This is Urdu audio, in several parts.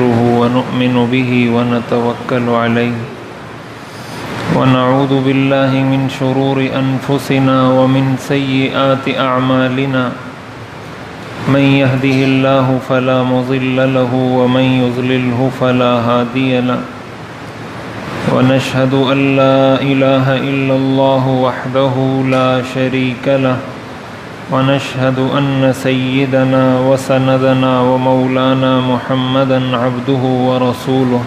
ونؤمن به ونتوكل عليه ونعوذ بالله من شرور أنفسنا ومن سيئات أعمالنا من يهده الله فلا مضل له ومن يضلله فلا هادي له ونشهد أن لا إله إلا الله وحده لا شريك له ونشهد أن سيدنا وسندنا ومولانا محمدا عبده ورسوله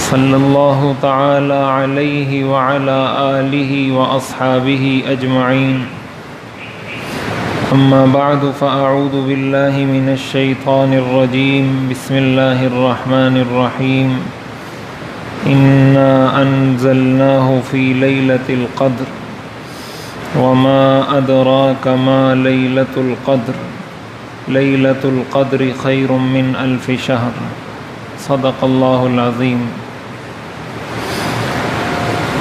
صلى الله تعالى عليه وعلى آله وأصحابه أجمعين أما بعد فأعوذ بالله من الشيطان الرجيم بسم الله الرحمن الرحيم إنا أنزلناه في ليلة القدر وما أدراك ما ليلة القدر ليلة القدر خير من ألف شهر صدق الله العظيم۔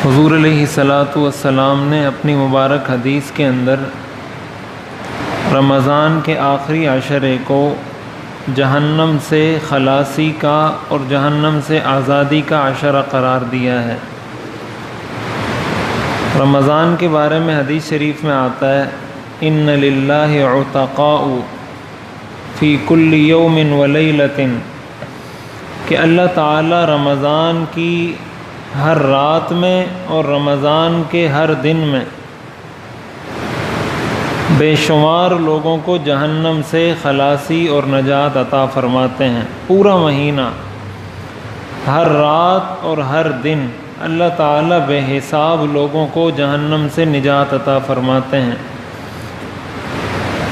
حضور علیہ الصلاۃ والسلام نے اپنی مبارک حدیث کے اندر رمضان کے آخری عشرے کو جہنم سے خلاصی کا اور جہنم سے آزادی کا عشرہ قرار دیا ہے۔ رمضان کے بارے میں حدیث شریف میں آتا ہے ان للہ عتقاء فی کل یوم ولیلۃ، کہ اللہ تعالی رمضان کی ہر رات میں اور رمضان کے ہر دن میں بے شمار لوگوں کو جہنم سے خلاصی اور نجات عطا فرماتے ہیں۔ پورا مہینہ، ہر رات اور ہر دن اللہ تعالیٰ بے حساب لوگوں کو جہنم سے نجات عطا فرماتے ہیں۔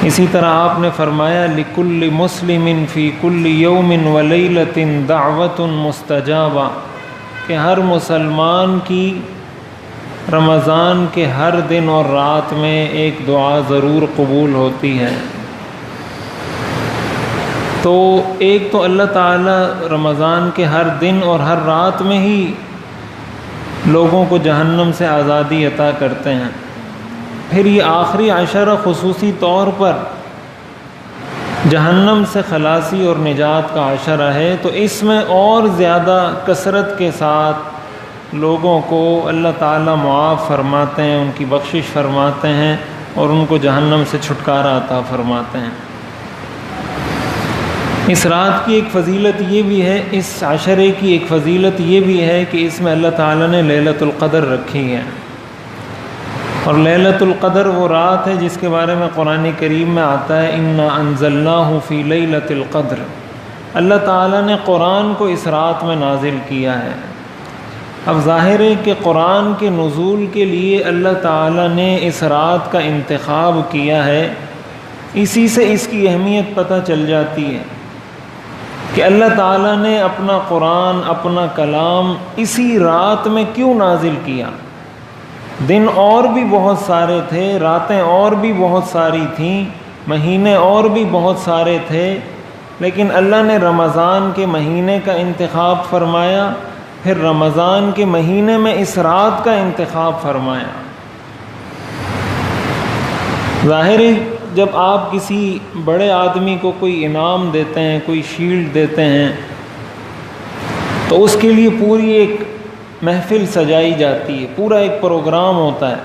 اسی طرح آپ نے فرمایا لِكُلِّ مُسْلِمٍ فِي كُلِّ يَوْمٍ وَلَيْلَةٍ دَعْوَةٌ مُسْتَجَابَةٌ، کہ ہر مسلمان کی رمضان کے ہر دن اور رات میں ایک دعا ضرور قبول ہوتی ہے۔ تو ایک تو اللہ تعالیٰ رمضان کے ہر دن اور ہر رات میں ہی لوگوں کو جہنم سے آزادی عطا کرتے ہیں، پھر یہ آخری عشرہ خصوصی طور پر جہنم سے خلاصی اور نجات کا عشرہ ہے، تو اس میں اور زیادہ کثرت کے ساتھ لوگوں کو اللہ تعالیٰ معاف فرماتے ہیں، ان کی بخشش فرماتے ہیں اور ان کو جہنم سے چھٹکارا عطا فرماتے ہیں۔ اس رات کی ایک فضیلت یہ بھی ہے، اس عشرے کی ایک فضیلت یہ بھی ہے کہ اس میں اللہ تعالیٰ نے لیلۃ القدر رکھی ہے، اور لیلۃ القدر وہ رات ہے جس کے بارے میں قرآن کریم میں آتا ہے انا انزلناہ فی لیلۃ القدر۔ اللہ تعالیٰ نے قرآن کو اس رات میں نازل کیا ہے۔ اب ظاہر ہے کہ قرآن کے نزول کے لیے اللہ تعالیٰ نے اس رات کا انتخاب کیا ہے، اسی سے اس کی اہمیت پتہ چل جاتی ہے کہ اللہ تعالیٰ نے اپنا قرآن، اپنا کلام اسی رات میں کیوں نازل کیا۔ دن اور بھی بہت سارے تھے، راتیں اور بھی بہت ساری تھیں، مہینے اور بھی بہت سارے تھے، لیکن اللہ نے رمضان کے مہینے کا انتخاب فرمایا، پھر رمضان کے مہینے میں اس رات کا انتخاب فرمایا۔ ظاہر ہے جب آپ کسی بڑے آدمی کو کوئی انعام دیتے ہیں، کوئی شیلڈ دیتے ہیں، تو اس کے لیے پوری ایک محفل سجائی جاتی ہے، پورا ایک پروگرام ہوتا ہے،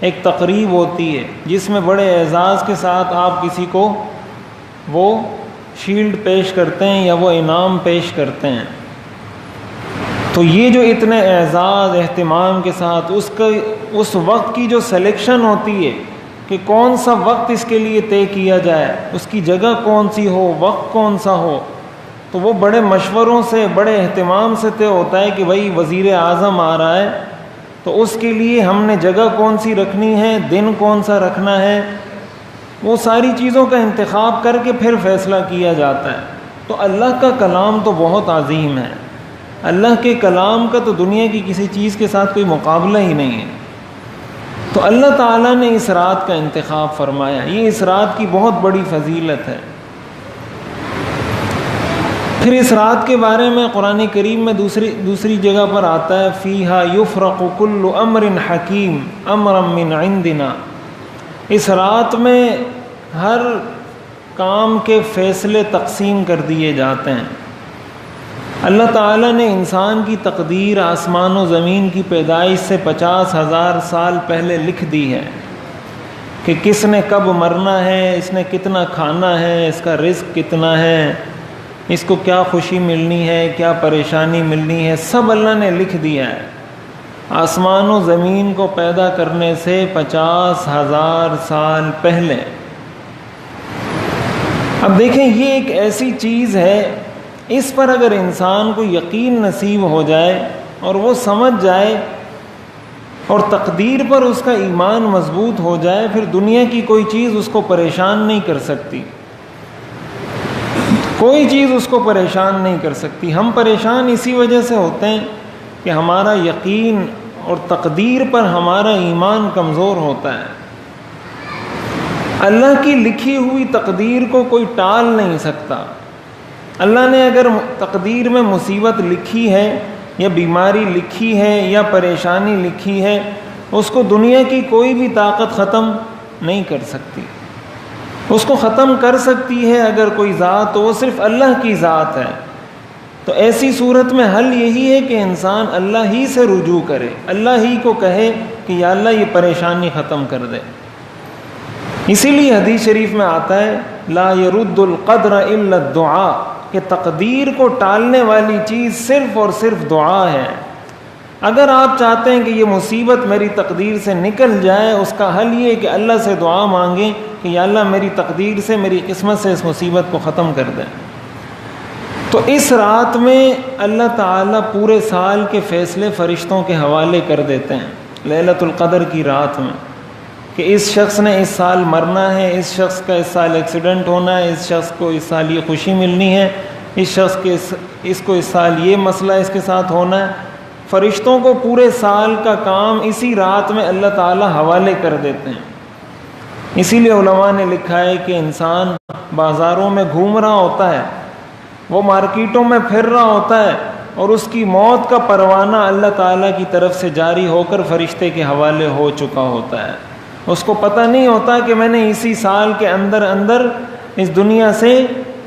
ایک تقریب ہوتی ہے جس میں بڑے اعزاز کے ساتھ آپ کسی کو وہ شیلڈ پیش کرتے ہیں یا وہ انعام پیش کرتے ہیں۔ تو یہ جو اتنے اعزاز اہتمام کے ساتھ اس وقت کی جو سلیکشن ہوتی ہے کہ کون سا وقت اس کے لیے طے کیا جائے، اس کی جگہ کون سی ہو، وقت کون سا ہو، تو وہ بڑے مشوروں سے، بڑے اہتمام سے طے ہوتا ہے کہ بھائی وزیر اعظم آ رہا ہے تو اس کے لیے ہم نے جگہ کون سی رکھنی ہے، دن کون سا رکھنا ہے، وہ ساری چیزوں کا انتخاب کر کے پھر فیصلہ کیا جاتا ہے۔ تو اللہ کا کلام تو بہت عظیم ہے، اللہ کے کلام کا تو دنیا کی کسی چیز کے ساتھ کوئی مقابلہ ہی نہیں ہے۔ تو اللہ تعالیٰ نے اس رات کا انتخاب فرمایا، یہ اس رات کی بہت بڑی فضیلت ہے۔ پھر اس رات کے بارے میں قرآن کریم میں دوسری جگہ پر آتا ہے فیہا یفرق کل امر حکیم امرا من عندنا، اس رات میں ہر کام کے فیصلے تقسیم کر دیے جاتے ہیں۔ اللہ تعالیٰ نے انسان کی تقدیر آسمان و زمین کی پیدائش سے 50,000 سال پہلے لکھ دی ہے کہ کس نے کب مرنا ہے، اس نے کتنا کھانا ہے، اس کا رزق کتنا ہے، اس کو کیا خوشی ملنی ہے، کیا پریشانی ملنی ہے، سب اللہ نے لکھ دیا ہے آسمان و زمین کو پیدا کرنے سے 50,000 سال پہلے۔ اب دیکھیں، یہ ایک ایسی چیز ہے، اس پر اگر انسان کو یقین نصیب ہو جائے اور وہ سمجھ جائے اور تقدیر پر اس کا ایمان مضبوط ہو جائے، پھر دنیا کی کوئی چیز اس کو پریشان نہیں کر سکتی، کوئی چیز اس کو پریشان نہیں کر سکتی۔ ہم پریشان اسی وجہ سے ہوتے ہیں کہ ہمارا یقین اور تقدیر پر ہمارا ایمان کمزور ہوتا ہے۔ اللہ کی لکھی ہوئی تقدیر کو کوئی ٹال نہیں سکتا۔ اللہ نے اگر تقدیر میں مصیبت لکھی ہے یا بیماری لکھی ہے یا پریشانی لکھی ہے، اس کو دنیا کی کوئی بھی طاقت ختم نہیں کر سکتی۔ اس کو ختم کر سکتی ہے اگر کوئی ذات تو وہ صرف اللہ کی ذات ہے۔ تو ایسی صورت میں حل یہی ہے کہ انسان اللہ ہی سے رجوع کرے، اللہ ہی کو کہے کہ یا اللہ یہ پریشانی ختم کر دے۔ اسی لیے حدیث شریف میں آتا ہے لا يرد القدر الا الدعاء، کہ تقدیر کو ٹالنے والی چیز صرف اور صرف دعا ہے۔ اگر آپ چاہتے ہیں کہ یہ مصیبت میری تقدیر سے نکل جائے، اس کا حل یہ ہے کہ اللہ سے دعا مانگیں کہ یا اللہ میری تقدیر سے، میری قسمت سے اس مصیبت کو ختم کر دیں۔ تو اس رات میں اللہ تعالیٰ پورے سال کے فیصلے فرشتوں کے حوالے کر دیتے ہیں لیلۃ القدر کی رات میں، کہ اس شخص نے اس سال مرنا ہے، اس شخص کا اس سال ایکسیڈنٹ ہونا ہے، اس شخص کو اس سال یہ خوشی ملنی ہے، اس شخص کے اس کو اس سال یہ مسئلہ اس کے ساتھ ہونا ہے۔ فرشتوں کو پورے سال کا کام اسی رات میں اللہ تعالیٰ حوالے کر دیتے ہیں۔ اسی لیے علماء نے لکھا ہے کہ انسان بازاروں میں گھوم رہا ہوتا ہے، وہ مارکیٹوں میں پھر رہا ہوتا ہے، اور اس کی موت کا پروانہ اللہ تعالیٰ کی طرف سے جاری ہو کر فرشتے کے حوالے ہو چکا ہوتا ہے۔ اس کو پتہ نہیں ہوتا کہ میں نے اسی سال کے اندر اس دنیا سے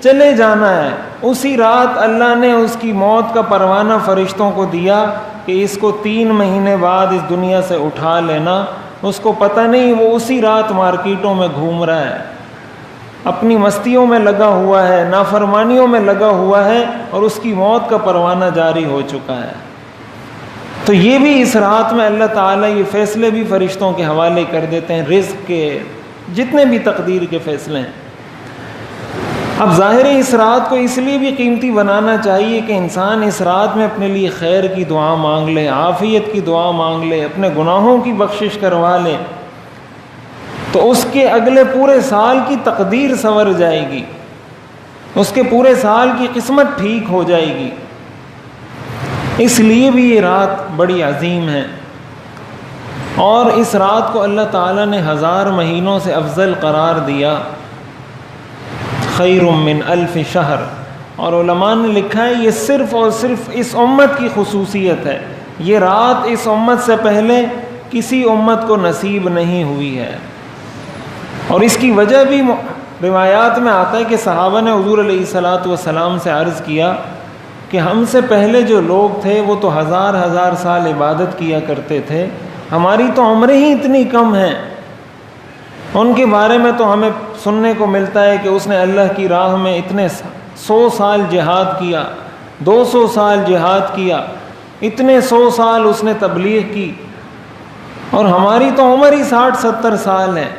چلے جانا ہے۔ اسی رات اللہ نے اس کی موت کا پروانہ فرشتوں کو دیا کہ اس کو 3 مہینے بعد اس دنیا سے اٹھا لینا۔ اس کو پتہ نہیں، وہ اسی رات مارکیٹوں میں گھوم رہا ہے، اپنی مستیوں میں لگا ہوا ہے، نافرمانیوں میں لگا ہوا ہے، اور اس کی موت کا پروانہ جاری ہو چکا ہے۔ تو یہ بھی اس رات میں اللہ تعالیٰ یہ فیصلے بھی فرشتوں کے حوالے کر دیتے ہیں، رزق کے جتنے بھی تقدیر کے فیصلے ہیں۔ اب ظاہر ہے اس رات کو اس لیے بھی قیمتی بنانا چاہیے کہ انسان اس رات میں اپنے لیے خیر کی دعا مانگ لے، عافیت کی دعا مانگ لے، اپنے گناہوں کی بخشش کروا لے، تو اس کے اگلے پورے سال کی تقدیر سنور جائے گی، اس کے پورے سال کی قسمت ٹھیک ہو جائے گی۔ اس لیے بھی یہ رات بڑی عظیم ہے، اور اس رات کو اللہ تعالیٰ نے 1000 مہینوں سے افضل قرار دیا، خیر من 1000 شہر۔ اور علماء نے لکھا ہے یہ صرف اور صرف اس امت کی خصوصیت ہے، یہ رات اس امت سے پہلے کسی امت کو نصیب نہیں ہوئی ہے۔ اور اس کی وجہ بھی روایات میں آتا ہے کہ صحابہ نے حضور علیہ الصلاۃ والسلام سے عرض کیا کہ ہم سے پہلے جو لوگ تھے وہ تو 1000 سال عبادت کیا کرتے تھے، ہماری تو عمریں ہی اتنی کم ہیں۔ ان کے بارے میں تو ہمیں سننے کو ملتا ہے کہ اس نے اللہ کی راہ میں اتنے 100 سال جہاد کیا، 200 سال جہاد کیا، اتنے 100 سال اس نے تبلیغ کی، اور ہماری تو عمر ہی 60-70 سال ہے،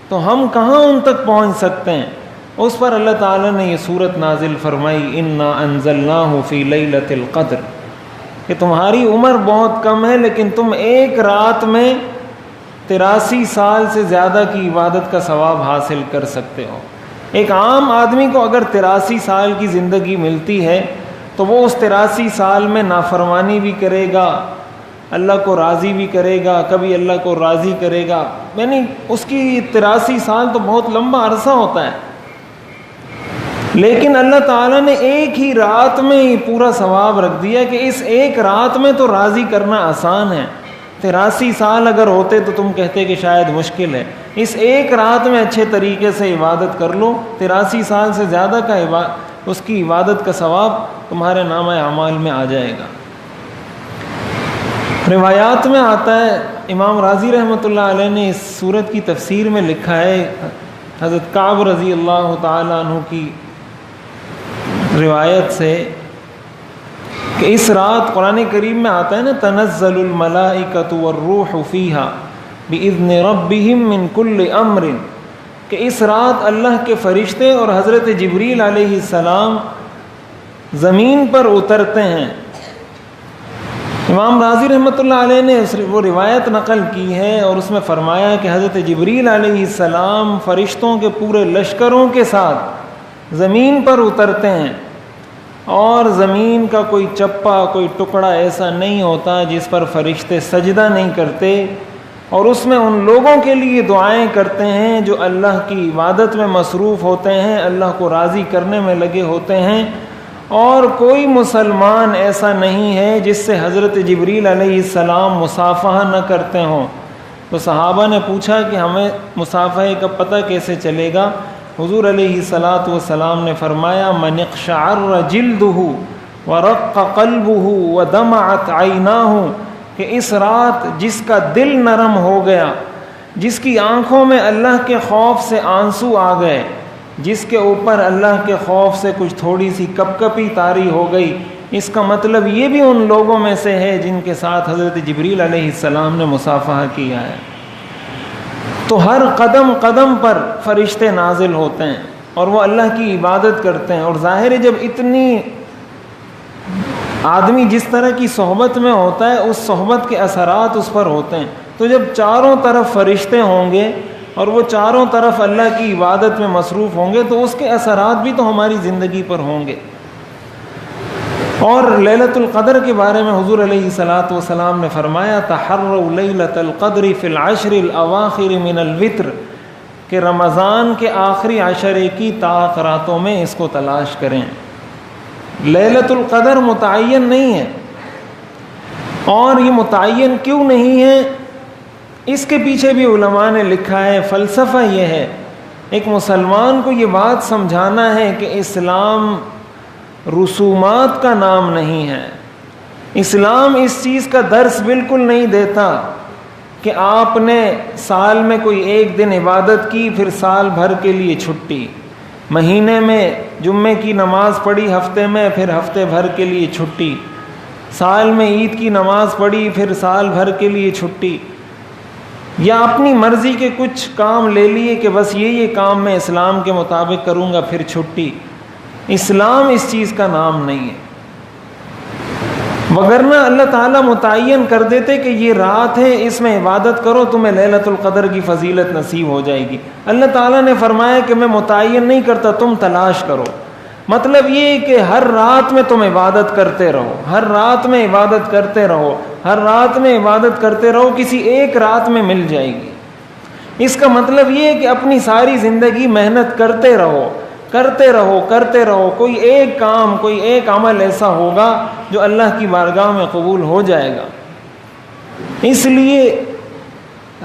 تو ہم کہاں ان تک پہنچ سکتے ہیں؟ اس پر اللہ تعالیٰ نے یہ صورت نازل فرمائی انا انزلناہ فی لیلۃ القدر، کہ تمہاری عمر بہت کم ہے لیکن تم ایک رات میں 83 سال سے زیادہ کی عبادت کا ثواب حاصل کر سکتے ہو۔ ایک عام آدمی کو اگر 83 سال کی زندگی ملتی ہے تو وہ اس 83 سال میں نافرمانی بھی کرے گا، اللہ کو راضی بھی کرے گا، کبھی اللہ کو راضی کرے گا، یعنی اس کی 83 سال تو بہت لمبا عرصہ ہوتا ہے۔ لیکن اللہ تعالیٰ نے ایک ہی رات میں یہ پورا ثواب رکھ دیا کہ اس ایک رات میں تو راضی کرنا آسان ہے۔ 83 سال اگر ہوتے تو تم کہتے کہ شاید مشکل ہے، اس ایک رات میں اچھے طریقے سے عبادت کر لو، 83 سال سے زیادہ کا اس کی عبادت کا ثواب تمہارے نامہ اعمال میں آ جائے گا۔ روایات میں آتا ہے، امام راضی رحمۃ اللہ علیہ نے اس سورت کی تفسیر میں لکھا ہے، حضرت کعب رضی اللہ تعالیٰ عنہ کی روایت سے کہ اس رات قرآن کریم میں آتا ہے نا، تنزل الملائکۃ والروح فیہا بإذن ربہم من کل امر، کہ اس رات اللہ کے فرشتے اور حضرت جبریل علیہ السلام زمین پر اترتے ہیں۔ امام راضی رحمۃ اللہ علیہ نے وہ روایت نقل کی ہے اور اس میں فرمایا کہ حضرت جبریل علیہ السلام فرشتوں کے پورے لشکروں کے ساتھ زمین پر اترتے ہیں، اور زمین کا کوئی چپا، کوئی ٹکڑا ایسا نہیں ہوتا جس پر فرشتے سجدہ نہیں کرتے، اور اس میں ان لوگوں کے لیے دعائیں کرتے ہیں جو اللہ کی عبادت میں مصروف ہوتے ہیں، اللہ کو راضی کرنے میں لگے ہوتے ہیں، اور کوئی مسلمان ایسا نہیں ہے جس سے حضرت جبریل علیہ السلام مصافحہ نہ کرتے ہوں۔ تو صحابہ نے پوچھا کہ ہمیں مصافحے کا پتہ کیسے چلے گا؟ حضور علیہ الصلاۃ والسلام نے فرمایا، من اقشعر جلدہ ورق قلبہ ودمعت عیناہ، کہ اس رات جس کا دل نرم ہو گیا، جس کی آنکھوں میں اللہ کے خوف سے آنسو آ گئے، جس کے اوپر اللہ کے خوف سے کچھ تھوڑی سی کپ کپی طاری ہو گئی، اس کا مطلب یہ بھی ان لوگوں میں سے ہے جن کے ساتھ حضرت جبریل علیہ السلام نے مصافحہ کیا ہے۔ تو ہر قدم قدم پر فرشتے نازل ہوتے ہیں اور وہ اللہ کی عبادت کرتے ہیں، اور ظاہر ہے جب اتنی آدمی جس طرح کی صحبت میں ہوتا ہے اس صحبت کے اثرات اس پر ہوتے ہیں، تو جب چاروں طرف فرشتے ہوں گے اور وہ چاروں طرف اللہ کی عبادت میں مصروف ہوں گے تو اس کے اثرات بھی تو ہماری زندگی پر ہوں گے۔ اور لیلۃ القدر کے بارے میں حضور علیہ الصلاۃ والسلام نے فرمایا، تحروا لیلۃ القدر فی العشر الاواخر من الوتر، کہ رمضان کے آخری عشرے کی طاق راتوں میں اس کو تلاش کریں۔ لیلۃ القدر متعین نہیں ہے، اور یہ متعین کیوں نہیں ہے اس کے پیچھے بھی علماء نے لکھا ہے۔ فلسفہ یہ ہے، ایک مسلمان کو یہ بات سمجھانا ہے کہ اسلام رسومات کا نام نہیں ہے، اسلام اس چیز کا درس بالکل نہیں دیتا کہ آپ نے سال میں کوئی ایک دن عبادت کی پھر سال بھر کے لیے چھٹی، مہینے میں جمعے کی نماز پڑھی ہفتے میں پھر ہفتے بھر کے لیے چھٹی، سال میں عید کی نماز پڑھی پھر سال بھر کے لیے چھٹی، یا اپنی مرضی کے کچھ کام لے لیے کہ بس یہ کام میں اسلام کے مطابق کروں گا پھر چھٹی۔ اسلام اس چیز کا نام نہیں ہے، وگرنہ اللہ تعالیٰ متعین کر دیتے کہ یہ رات ہے اس میں عبادت کرو تمہیں لیلۃ القدر کی فضیلت نصیب ہو جائے گی۔ اللہ تعالیٰ نے فرمایا کہ میں متعین نہیں کرتا، تم تلاش کرو۔ مطلب یہ کہ ہر رات میں تم عبادت کرتے رہو، ہر رات میں عبادت کرتے رہو، ہر رات میں عبادت کرتے رہو، کسی ایک رات میں مل جائے گی۔ اس کا مطلب یہ ہے کہ اپنی ساری زندگی محنت کرتے رہو، کرتے رہو، کرتے رہو، کوئی ایک کام، کوئی ایک عمل ایسا ہوگا جو اللہ کی بارگاہ میں قبول ہو جائے گا۔ اس لیے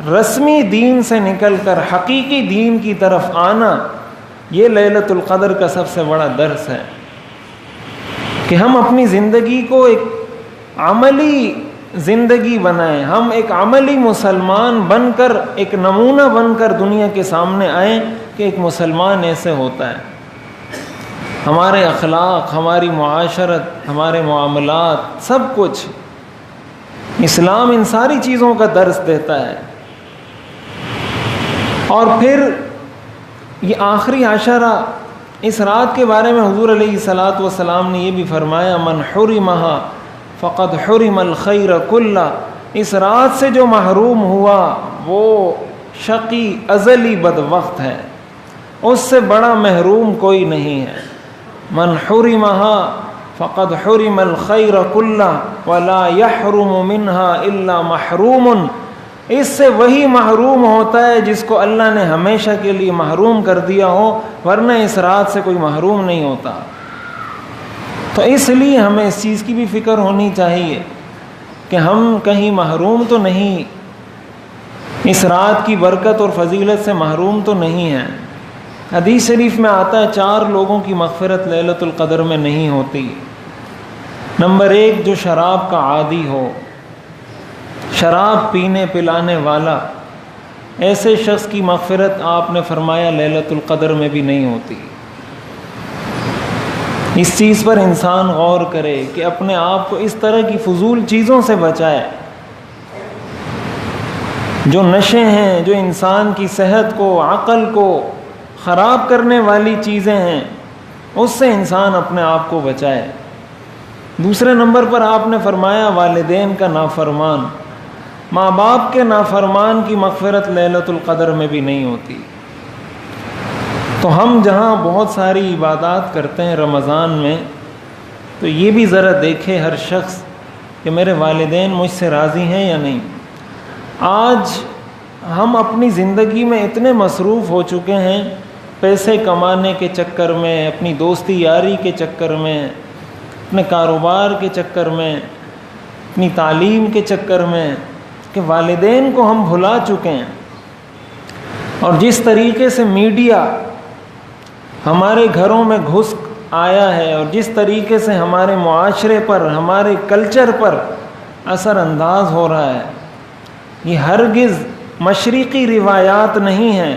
رسمی دین سے نکل کر حقیقی دین کی طرف آنا، یہ لیلۃ القدر کا سب سے بڑا درس ہے کہ ہم اپنی زندگی کو ایک عملی زندگی بنائیں، ہم ایک عملی مسلمان بن کر، ایک نمونہ بن کر دنیا کے سامنے آئیں کہ ایک مسلمان ایسے ہوتا ہے۔ ہمارے اخلاق، ہماری معاشرت، ہمارے معاملات، سب کچھ اسلام ان ساری چیزوں کا درس دیتا ہے۔ اور پھر یہ آخری عشرہ، اس رات کے بارے میں حضور علیہ الصلاۃ والسلام نے یہ بھی فرمایا، من حرمہا فقد حرم الخیر کلہ، اس رات سے جو محروم ہوا وہ شقی ازلی بدبخت ہے، اس سے بڑا محروم کوئی نہیں ہے۔ من حرمہا فقد حرم الخیر کلہ ولا یحرم منہا الا محروم، اس سے وہی محروم ہوتا ہے جس کو اللہ نے ہمیشہ کے لیے محروم کر دیا ہو، ورنہ اس رات سے کوئی محروم نہیں ہوتا۔ تو اس لیے ہمیں اس چیز کی بھی فکر ہونی چاہیے کہ ہم کہیں محروم تو نہیں، اس رات کی برکت اور فضیلت سے محروم تو نہیں ہیں۔ حدیث شریف میں آتا ہے 4 لوگوں کی مغفرت لیلۃ القدر میں نہیں ہوتی۔ نمبر 1، جو شراب کا عادی ہو، شراب پینے پلانے والا، ایسے شخص کی مغفرت آپ نے فرمایا لیلۃ القدر میں بھی نہیں ہوتی۔ اس چیز پر انسان غور کرے کہ اپنے آپ کو اس طرح کی فضول چیزوں سے بچائے، جو نشے ہیں، جو انسان کی صحت کو، عقل کو خراب کرنے والی چیزیں ہیں، اس سے انسان اپنے آپ کو بچائے۔ دوسرے نمبر پر آپ نے فرمایا والدین کا نافرمان، ماں باپ کے نافرمان کی مغفرت لیلۃ القدر میں بھی نہیں ہوتی۔ تو ہم جہاں بہت ساری عبادات کرتے ہیں رمضان میں، تو یہ بھی ذرا دیکھے ہر شخص کہ میرے والدین مجھ سے راضی ہیں یا نہیں۔ آج ہم اپنی زندگی میں اتنے مصروف ہو چکے ہیں، پیسے کمانے کے چکر میں، اپنی دوستی یاری کے چکر میں، اپنے کاروبار کے چکر میں، اپنی تعلیم کے چکر میں، کہ والدین کو ہم بھلا چکے ہیں۔ اور جس طریقے سے میڈیا ہمارے گھروں میں گھس آیا ہے، اور جس طریقے سے ہمارے معاشرے پر، ہمارے کلچر پر اثر انداز ہو رہا ہے، یہ ہرگز مشرقی روایات نہیں ہیں،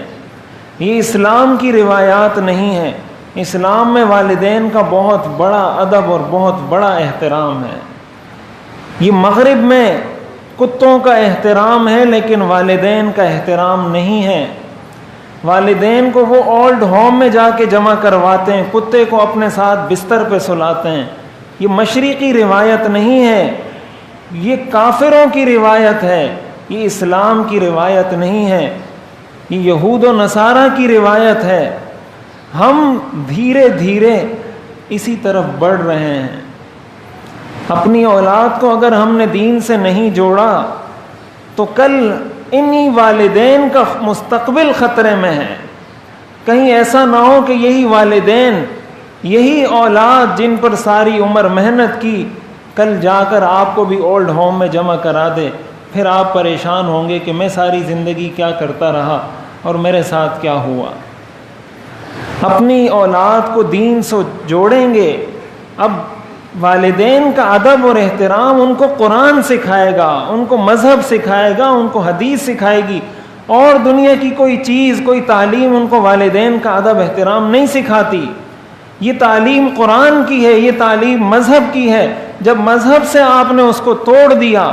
یہ اسلام کی روایات نہیں ہیں۔ اسلام میں والدین کا بہت بڑا ادب اور بہت بڑا احترام ہے۔ یہ مغرب میں کتوں کا احترام ہے، لیکن والدین کا احترام نہیں ہے۔ والدین کو وہ اولڈ ہوم میں جا کے جمع کرواتے ہیں، کتے کو اپنے ساتھ بستر پہ سلاتے ہیں۔ یہ مشرقی روایت نہیں ہے، یہ کافروں کی روایت ہے، یہ اسلام کی روایت نہیں ہے، یہ یہود و نصارہ کی روایت ہے۔ ہم دھیرے دھیرے اسی طرف بڑھ رہے ہیں۔ اپنی اولاد کو اگر ہم نے دین سے نہیں جوڑا تو کل انہی والدین کا مستقبل خطرے میں ہے۔ کہیں ایسا نہ ہو کہ یہی والدین، یہی اولاد جن پر ساری عمر محنت کی، کل جا کر آپ کو بھی اولڈ ہوم میں جمع کرا دے، پھر آپ پریشان ہوں گے کہ میں ساری زندگی کیا کرتا رہا اور میرے ساتھ کیا ہوا۔ اپنی اولاد کو دین سے جوڑیں گے۔ اب والدین کا ادب اور احترام ان کو قرآن سکھائے گا، ان کو مذہب سکھائے گا، ان کو حدیث سکھائے گی، اور دنیا کی کوئی چیز، کوئی تعلیم ان کو والدین کا ادب احترام نہیں سکھاتی۔ یہ تعلیم قرآن کی ہے، یہ تعلیم مذہب کی ہے۔ جب مذہب سے آپ نے اس کو توڑ دیا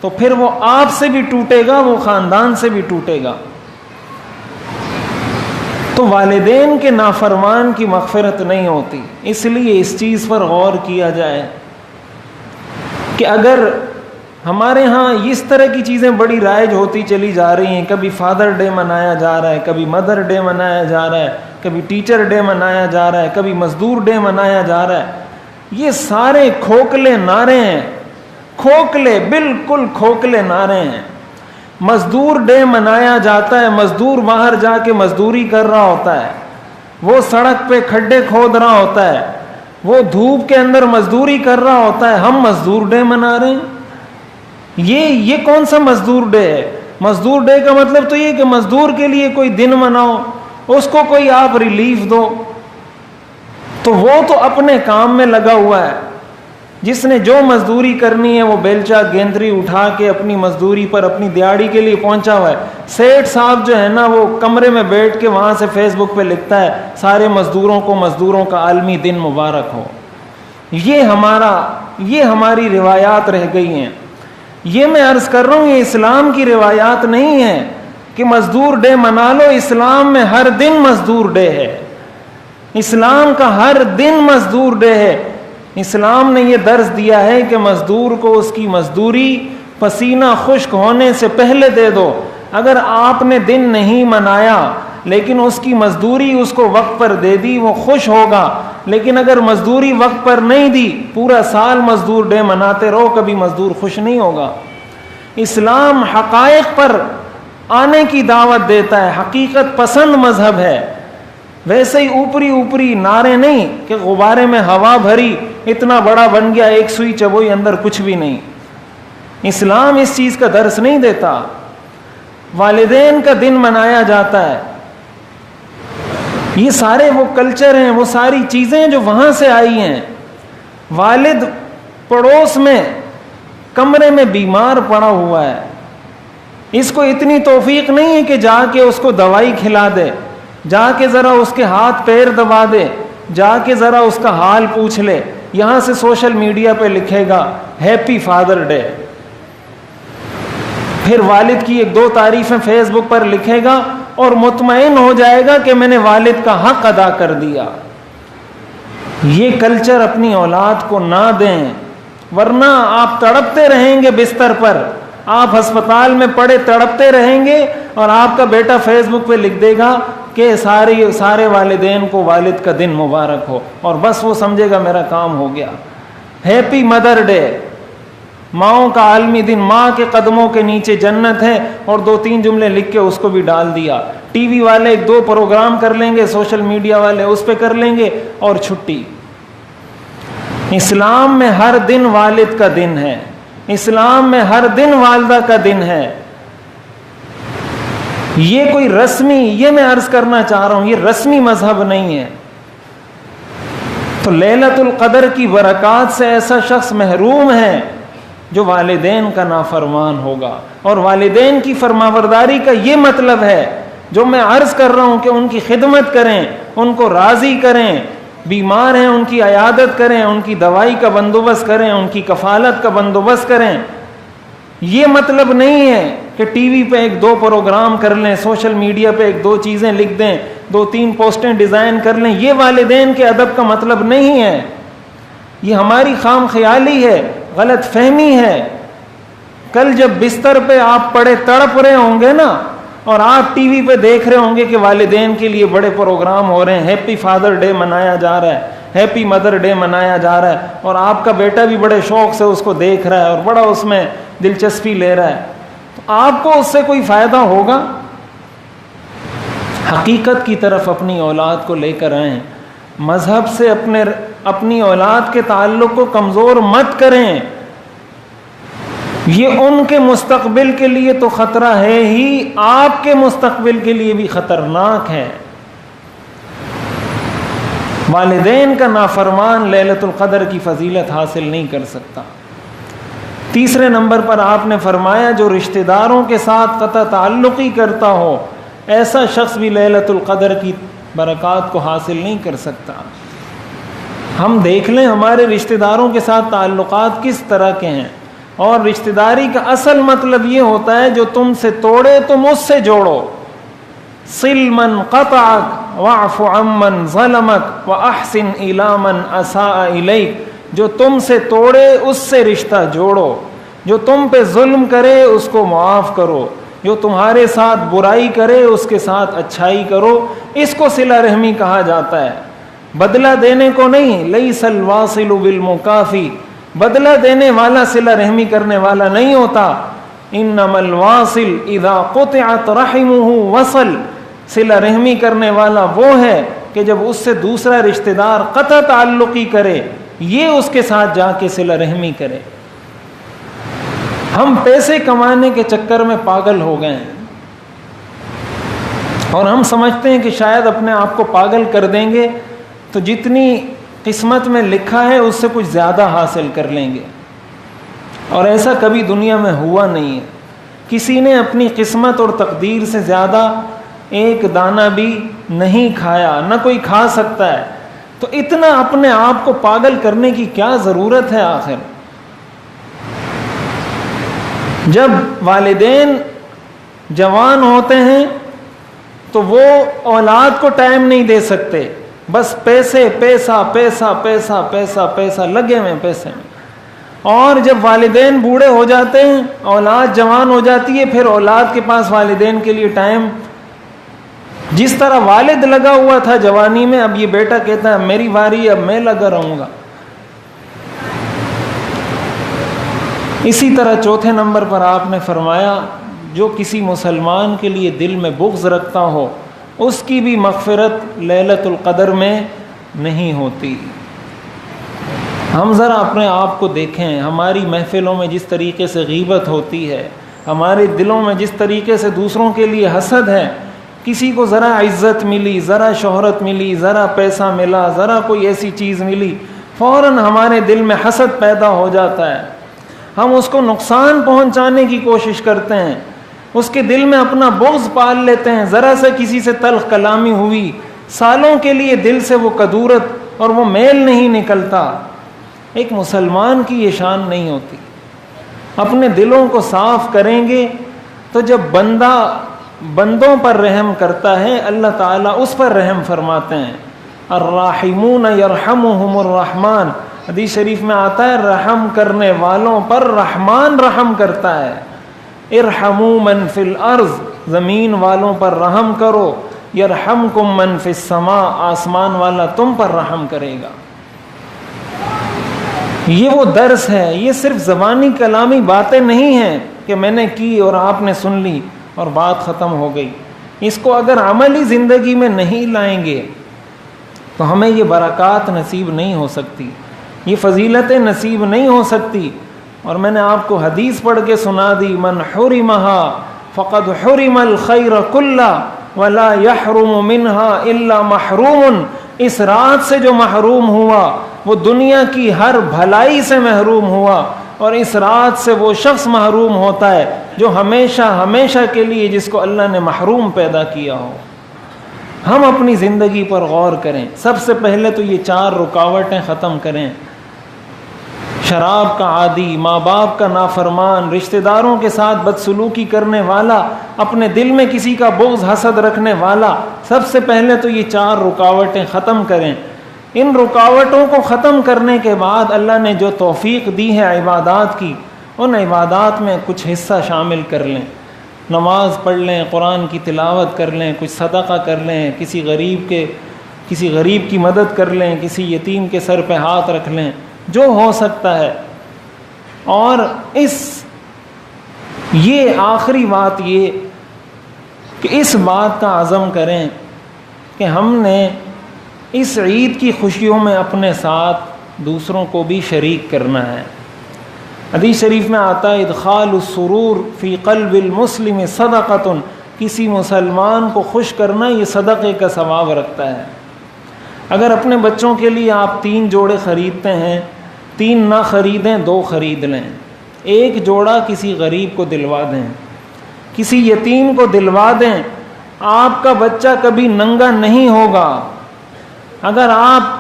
تو پھر وہ آپ سے بھی ٹوٹے گا، وہ خاندان سے بھی ٹوٹے گا۔ تو والدین کے نافرمان کی مغفرت نہیں ہوتی۔ اس لیے اس چیز پر غور کیا جائے کہ اگر ہمارے ہاں اس طرح کی چیزیں بڑی رائج ہوتی چلی جا رہی ہیں، کبھی فادر ڈے منایا جا رہا ہے، کبھی مدر ڈے منایا جا رہا ہے، کبھی ٹیچر ڈے منایا جا رہا ہے، کبھی مزدور ڈے منایا جا رہا ہے، یہ سارے کھوکھلے نعرے ہیں، کھوکھلے، بالکل کھوکھلے نعرے ہیں۔ مزدور ڈے منایا جاتا ہے، مزدور باہر جا کے مزدوری کر رہا ہوتا ہے، وہ سڑک پہ کھڈے کھود رہا ہوتا ہے، وہ دھوپ کے اندر مزدوری کر رہا ہوتا ہے، ہم مزدور ڈے منا رہے ہیں۔ یہ کون سا مزدور ڈے ہے؟ مزدور ڈے کا مطلب تو یہ کہ مزدور کے لیے کوئی دن مناؤ، اس کو کوئی آپ ریلیف دو۔ تو وہ تو اپنے کام میں لگا ہوا ہے، جس نے جو مزدوری کرنی ہے وہ بیلچا گیندری اٹھا کے اپنی مزدوری پر، اپنی دیہڑی کے لیے پہنچا ہوا ہے۔ سیٹھ صاحب جو ہے نا، وہ کمرے میں بیٹھ کے وہاں سے فیس بک پہ لکھتا ہے سارے مزدوروں کو مزدوروں کا عالمی دن مبارک ہو۔ یہ ہماری روایات رہ گئی ہیں۔ یہ میں عرض کر رہا ہوں، یہ اسلام کی روایات نہیں ہے کہ مزدور ڈے منا لو۔ اسلام میں ہر دن مزدور ڈے ہے، اسلام کا ہر دن مزدور ڈے ہے۔ اسلام نے یہ درس دیا ہے کہ مزدور کو اس کی مزدوری پسینہ خشک ہونے سے پہلے دے دو۔ اگر آپ نے دن نہیں منایا لیکن اس کی مزدوری اس کو وقت پر دے دی، وہ خوش ہوگا۔ لیکن اگر مزدوری وقت پر نہیں دی، پورا سال مزدور ڈے مناتے رہو، کبھی مزدور خوش نہیں ہوگا۔ اسلام حقائق پر آنے کی دعوت دیتا ہے، حقیقت پسند مذہب ہے۔ ویسے ہی اوپری نعرے نہیں کہ غبارے میں ہوا بھری، اتنا بڑا بن گیا، ایک سوئی چبوئی، اندر کچھ بھی نہیں۔ اسلام اس چیز کا درس نہیں دیتا۔ والدین کا دن منایا جاتا ہے، یہ سارے وہ کلچر ہیں، وہ ساری چیزیں جو وہاں سے آئی ہیں. والد پڑوس میں کمرے میں بیمار پڑا ہوا ہے، اس کو اتنی توفیق نہیں ہے کہ جا کے اس کو دوائی کھلا دے، جا کے ذرا اس کے ہاتھ پیر دبا دے، جا کے ذرا اس کا حال پوچھ لے. یہاں سے سوشل میڈیا پہ لکھے گا ہیپی فادر ڈے، پھر والد کی 1-2 تعریفیں فیس بک پر لکھے گا اور مطمئن ہو جائے گا کہ میں نے والد کا حق ادا کر دیا. یہ کلچر اپنی اولاد کو نہ دیں، ورنہ آپ تڑپتے رہیں گے بستر پر، آپ ہسپتال میں پڑے تڑپتے رہیں گے، اور آپ کا بیٹا فیس بک پہ لکھ دے گا کہ سارے والدین کو والد کا دن مبارک ہو، اور بس وہ سمجھے گا میرا کام ہو گیا. ہیپی مدر ڈے، ماؤں کا عالمی دن، ماں کے قدموں کے نیچے جنت ہے، اور 2-3 جملے لکھ کے اس کو بھی ڈال دیا. ٹی وی والے 1-2 پروگرام کر لیں گے، سوشل میڈیا والے اس پہ کر لیں گے، اور چھٹی. اسلام میں ہر دن والد کا دن ہے، اسلام میں ہر دن والدہ کا دن ہے. یہ کوئی رسمی، یہ میں عرض کرنا چاہ رہا ہوں، یہ رسمی مذہب نہیں ہے. تو لیلۃ القدر کی برکات سے ایسا شخص محروم ہے جو والدین کا نافرمان ہوگا. اور والدین کی فرمانبرداری کا یہ مطلب ہے جو میں عرض کر رہا ہوں کہ ان کی خدمت کریں، ان کو راضی کریں، بیمار ہیں ان کی عیادت کریں، ان کی دوائی کا بندوبست کریں، ان کی کفالت کا بندوبست کریں. یہ مطلب نہیں ہے کہ ٹی وی پہ 1-2 پروگرام کر لیں، سوشل میڈیا پہ 1-2 چیزیں لکھ دیں، 2-3 پوسٹیں ڈیزائن کر لیں. یہ والدین کے ادب کا مطلب نہیں ہے. یہ ہماری خام خیالی ہے، غلط فہمی ہے. کل جب بستر پہ آپ پڑے تڑپ رہے ہوں گے نا، اور آپ ٹی وی پہ دیکھ رہے ہوں گے کہ والدین کے لیے بڑے پروگرام ہو رہے ہیں، ہیپی فادر ڈے منایا جا رہا ہے، ہیپی مدر ڈے منایا جا رہا ہے، اور آپ کا بیٹا بھی بڑے شوق سے اس کو دیکھ رہا ہے اور بڑا اس میں دلچسپی لے رہا ہے، تو آپ کو اس سے کوئی فائدہ ہوگا؟ حقیقت کی طرف اپنی اولاد کو لے کر آئیں. مذہب سے اپنی اولاد کے تعلق کو کمزور مت کریں. یہ ان کے مستقبل کے لیے تو خطرہ ہے ہی، آپ کے مستقبل کے لیے بھی خطرناک ہے. والدین کا نافرمان لیلۃ القدر کی فضیلت حاصل نہیں کر سکتا. تیسرے نمبر پر آپ نے فرمایا جو رشتہ داروں کے ساتھ قطع تعلقی کرتا ہو، ایسا شخص بھی لیلۃ القدر کی برکات کو حاصل نہیں کر سکتا. ہم دیکھ لیں ہمارے رشتہ داروں کے ساتھ تعلقات کس طرح کے ہیں. اور رشتہ داری کا اصل مطلب یہ ہوتا ہے جو تم سے توڑے تم اس سے جوڑو. صل من قطعک واعف عمن ظلمک واحسن الی من اساء الیک. جو تم سے توڑے اس سے رشتہ جوڑو، جو تم پہ ظلم کرے اس کو معاف کرو، جو تمہارے ساتھ برائی کرے اس کے ساتھ اچھائی کرو. اس کو صلہ رحمی کہا جاتا ہے، بدلہ دینے کو نہیں. لیس الواصل بالمکافی، بدلہ دینے والا صلہ رحمی کرنے والا نہیں ہوتا. انما الواصل اذا قطعت رحمه وصل. صلہ رحمی کرنے والا وہ ہے کہ جب اس سے دوسرا رشتہ دار قطع تعلقی کرے، یہ اس کے ساتھ جا کے صلہ رحمی کرے. ہم پیسے کمانے کے چکر میں پاگل ہو گئے ہیں، اور ہم سمجھتے ہیں کہ شاید اپنے آپ کو پاگل کر دیں گے تو جتنی قسمت میں لکھا ہے اس سے کچھ زیادہ حاصل کر لیں گے. اور ایسا کبھی دنیا میں ہوا نہیں ہے. کسی نے اپنی قسمت اور تقدیر سے زیادہ ایک دانہ بھی نہیں کھایا، نہ کوئی کھا سکتا ہے. تو اتنا اپنے آپ کو پاگل کرنے کی کیا ضرورت ہے آخر؟ جب والدین جوان ہوتے ہیں تو وہ اولاد کو ٹائم نہیں دے سکتے، بس پیسے پیسہ پیسہ پیسہ پیسہ پیسہ لگے ہوئے پیسے میں. اور جب والدین بوڑھے ہو جاتے ہیں، اولاد جوان ہو جاتی ہے، پھر اولاد کے پاس والدین کے لیے ٹائم، جس طرح والد لگا ہوا تھا جوانی میں، اب یہ بیٹا کہتا ہے میری باری، اب میں لگا رہوں گا. اسی طرح چوتھے نمبر پر آپ نے فرمایا جو کسی مسلمان کے لیے دل میں بغض رکھتا ہو اس کی بھی مغفرت لیلۃ القدر میں نہیں ہوتی. ہم ذرا اپنے آپ کو دیکھیں، ہماری محفلوں میں جس طریقے سے غیبت ہوتی ہے، ہمارے دلوں میں جس طریقے سے دوسروں کے لیے حسد ہے، کسی کو ذرا عزت ملی، ذرا شہرت ملی، ذرا پیسہ ملا، ذرا کوئی ایسی چیز ملی، فوراً ہمارے دل میں حسد پیدا ہو جاتا ہے، ہم اس کو نقصان پہنچانے کی کوشش کرتے ہیں، اس کے دل میں اپنا بغض پال لیتے ہیں، ذرا سے کسی سے تلخ کلامی ہوئی، سالوں کے لیے دل سے وہ کدورت اور وہ میل نہیں نکلتا۔ ایک مسلمان کی یہ شان نہیں ہوتی۔ اپنے دلوں کو صاف کریں گے تو جب بندہ بندوں پر رحم کرتا ہے اللہ تعالیٰ اس پر رحم فرماتے ہیں۔ الراحمون یرحمہم الرحمن، حدیث شریف میں آتا ہے رحم کرنے والوں پر رحمان رحم کرتا ہے۔ ارحموا من فی الارض، زمین والوں پر رحم کرو، یرحمکم من فی السماء، آسمان والا تم پر رحم کرے گا۔ یہ وہ درس ہے، یہ صرف زبانی کلامی باتیں نہیں ہیں کہ میں نے کی اور آپ نے سن لی اور بات ختم ہو گئی۔ اس کو اگر عملی زندگی میں نہیں لائیں گے تو ہمیں یہ برکات نصیب نہیں ہو سکتی، یہ فضیلتیں نصیب نہیں ہو سکتی۔ اور میں نے آپ کو حدیث پڑھ کے سنا دی، من حرمہا فقد حرم الخیر کلہ ولا یحرم منہا الا محروم۔ اس رات سے جو محروم ہوا وہ دنیا کی ہر بھلائی سے محروم ہوا، اور اس رات سے وہ شخص محروم ہوتا ہے جو ہمیشہ ہمیشہ کے لیے جس کو اللہ نے محروم پیدا کیا ہو۔ ہم اپنی زندگی پر غور کریں، سب سے پہلے تو یہ 4 رکاوٹیں ختم کریں۔ شراب کا عادی، ماں باپ کا نافرمان، رشتہ داروں کے ساتھ بدسلوکی کرنے والا، اپنے دل میں کسی کا بغض حسد رکھنے والا، سب سے پہلے تو یہ 4 رکاوٹیں ختم کریں۔ ان رکاوٹوں کو ختم کرنے کے بعد اللہ نے جو توفیق دی ہے عبادات کی، ان عبادات میں کچھ حصہ شامل کر لیں۔ نماز پڑھ لیں، قرآن کی تلاوت کر لیں، کچھ صدقہ کر لیں، کسی غریب کی مدد کر لیں، کسی یتیم کے سر پہ ہاتھ رکھ لیں، جو ہو سکتا ہے۔ اور یہ آخری بات یہ کہ اس بات کا عزم کریں کہ ہم نے اس عید کی خوشیوں میں اپنے ساتھ دوسروں کو بھی شریک کرنا ہے۔ حدیث شریف میں آتا ہے ادخال السرور فی قلب المسلم صدقۃ، کسی مسلمان کو خوش کرنا یہ صدقے کا ثواب رکھتا ہے۔ اگر اپنے بچوں کے لیے آپ 3 جوڑے خریدتے ہیں، 3 نہ خریدیں 2 خرید لیں، 1 جوڑا کسی غریب کو دلوا دیں، کسی یتیم کو دلوا دیں، آپ کا بچہ کبھی ننگا نہیں ہوگا۔ اگر آپ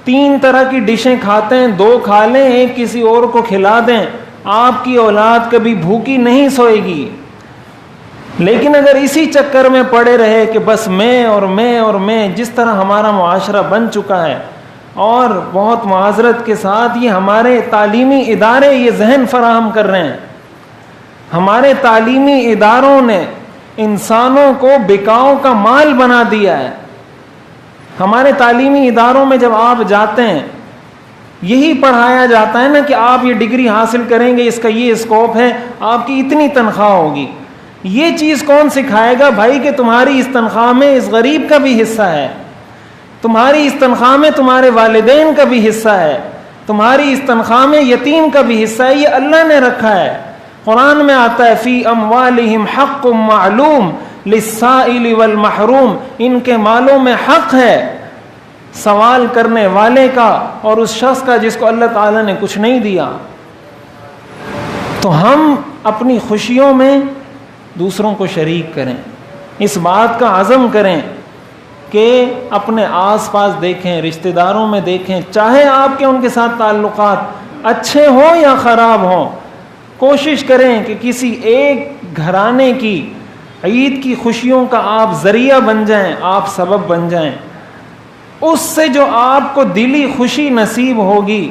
3 طرح کی ڈشیں کھاتے ہیں، 2 کھا لیں، 1 کسی اور کو کھلا دیں، آپ کی اولاد کبھی بھوکی نہیں سوئے گی۔ لیکن اگر اسی چکر میں پڑے رہے کہ بس میں اور میں اور میں، جس طرح ہمارا معاشرہ بن چکا ہے، اور بہت معذرت کے ساتھ یہ ہمارے تعلیمی ادارے یہ ذہن فراہم کر رہے ہیں، ہمارے تعلیمی اداروں نے انسانوں کو بکاؤ کا مال بنا دیا ہے۔ ہمارے تعلیمی اداروں میں جب آپ جاتے ہیں یہی پڑھایا جاتا ہے نا کہ آپ یہ ڈگری حاصل کریں گے، اس کا یہ اسکوپ ہے، آپ کی اتنی تنخواہ ہوگی۔ یہ چیز کون سکھائے گا بھائی کہ تمہاری اس تنخواہ میں اس غریب کا بھی حصہ ہے، تمہاری اس تنخواہ میں تمہارے والدین کا بھی حصہ ہے، تمہاری اس تنخواہ میں یتیم کا بھی حصہ ہے، یہ اللہ نے رکھا ہے۔ قرآن میں آتا ہے فی اموالہم حق معلوم للسائل والمحروم، ان کے مالوں میں حق ہے سوال کرنے والے کا اور اس شخص کا جس کو اللہ تعالیٰ نے کچھ نہیں دیا۔ تو ہم اپنی خوشیوں میں دوسروں کو شریک کریں، اس بات کا عزم کریں کہ اپنے آس پاس دیکھیں، رشتہ داروں میں دیکھیں، چاہے آپ کے ان کے ساتھ تعلقات اچھے ہوں یا خراب ہوں، کوشش کریں کہ کسی ایک گھرانے کی عید کی خوشیوں کا آپ ذریعہ بن جائیں، آپ سبب بن جائیں۔ اس سے جو آپ کو دلی خوشی نصیب ہوگی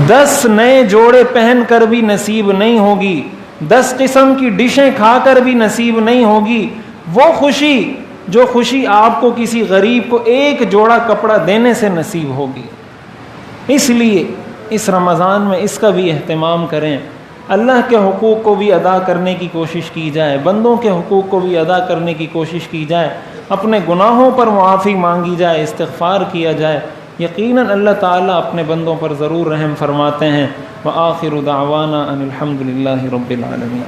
10 نئے جوڑے پہن کر بھی نصیب نہیں ہوگی، 10 قسم کی ڈشیں کھا کر بھی نصیب نہیں ہوگی، وہ خوشی جو خوشی آپ کو کسی غریب کو 1 جوڑا کپڑا دینے سے نصیب ہوگی۔ اس لیے اس رمضان میں اس کا بھی اہتمام کریں، اللہ کے حقوق کو بھی ادا کرنے کی کوشش کی جائے، بندوں کے حقوق کو بھی ادا کرنے کی کوشش کی جائے، اپنے گناہوں پر معافی مانگی جائے، استغفار کیا جائے۔ یقیناً اللہ تعالیٰ اپنے بندوں پر ضرور رحم فرماتے ہیں۔ وآخر دعوانا ان الحمد للہ رب العالمین۔